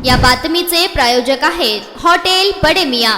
या बातमीचे प्रायोजक आहेत हॉटेल बडे मियां।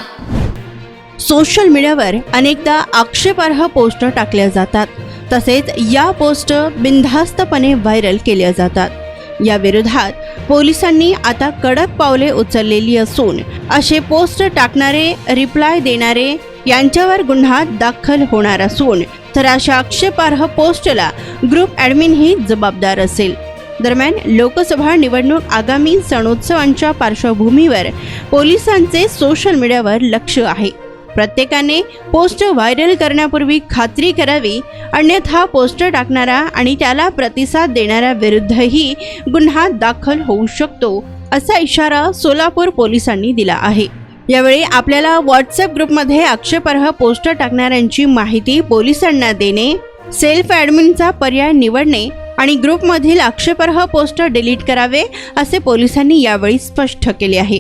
सोशल मीडियावर अनेकदा आक्षेपार्ह पोस्ट टाकल्या जातात, तसेच या पोस्ट बिनधास्तपणे व्हायरल केल्या जातात। या विरोधात पोलिसांनी आता कडक पावले उचललेली असून असे पोस्ट टाकणारे, रिप्लाय देणारे यांच्यावर गुन्हा दाखल होणार असून तर अशा आक्षेपार्ह पोस्टला ग्रुप ॲडमिन ही जबाबदार असेल। दरम्यान लोकसभा निवडणूक आगामी सणोत्सवांच्या पार्श्वभूमीवर पोलिसांचे सोशल मीडियावर लक्ष आहे। प्रत्येकाने पोस्ट व्हायरल करण्यापूर्वी खात्री करावी, अन्यथा पोस्ट टाकणारा आणि त्याला प्रतिसाद देणाऱ्या विरुद्धही गुन्हा दाखल होऊ शकतो, असा इशारा सोलापूर पोलिसांनी दिला आहे। यावेळी आपल्याला व्हॉट्सअप ग्रुपमध्ये आक्षेपार्ह पोस्ट टाकणाऱ्यांची माहिती पोलिसांना देणे, सेल्फ ॲडमिनचा पर्याय निवडणे आणि ग्रुपमधील आक्षेपार्ह पोस्ट डिलीट करावे, असे पोलिसांनी यावेळी स्पष्ट केले आहे।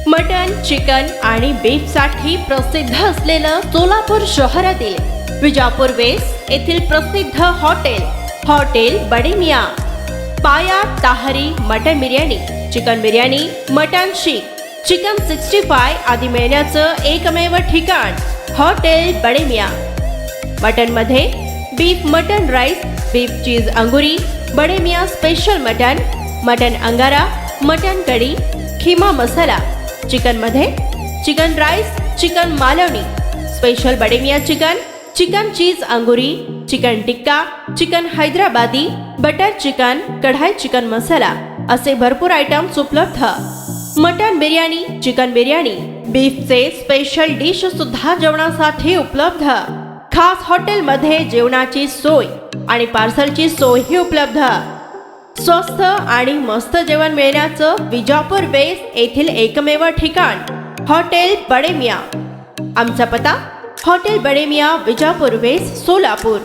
मटन, चिकन आणि बीफसाठी प्रसिद्ध असलेलं सोलापूर शहरातील विजापूर वेस्ट येथील प्रसिद्ध हॉटेल बडे मियां। पाया ताहरी mutton biryani, chicken biryani, mutton seekh, chicken 65 आदी मिळण्याचं एकमेव ठिकाण हॉटेल बडे मियां। मटनमध्ये beef mutton rice, beef cheese अंगुरी, बडे मियां स्पेशल मटन अंगारा, मटन कढी, खिमा मसाला। चिकनमध्ये chicken rice, chicken Malvani, special Bade Miyan chicken cheese अंगुरी, chicken tikka, chicken Hyderabadi, butter chicken, kadai chicken masala असे भरपूर आयटम्स उपलब्ध। मटन बिर्याणी, चिकन बिर्याणी, बीफचे स्पेशल डिश सुद्धा जेवणासाठी उपलब्ध। खास हॉटेलमध्ये जेवणाची सोय आणि पार्सलची सोयही उपलब्ध। स्वस्त आणि मस्त जेवण मिळण्याचं विजापूर वेस्ट येथील एकमेव ठिकाण हॉटेल बडे मियां। आमचा पत्ता हॉटेल बडे मियां, विजापूर वेस्ट, सोलापूर।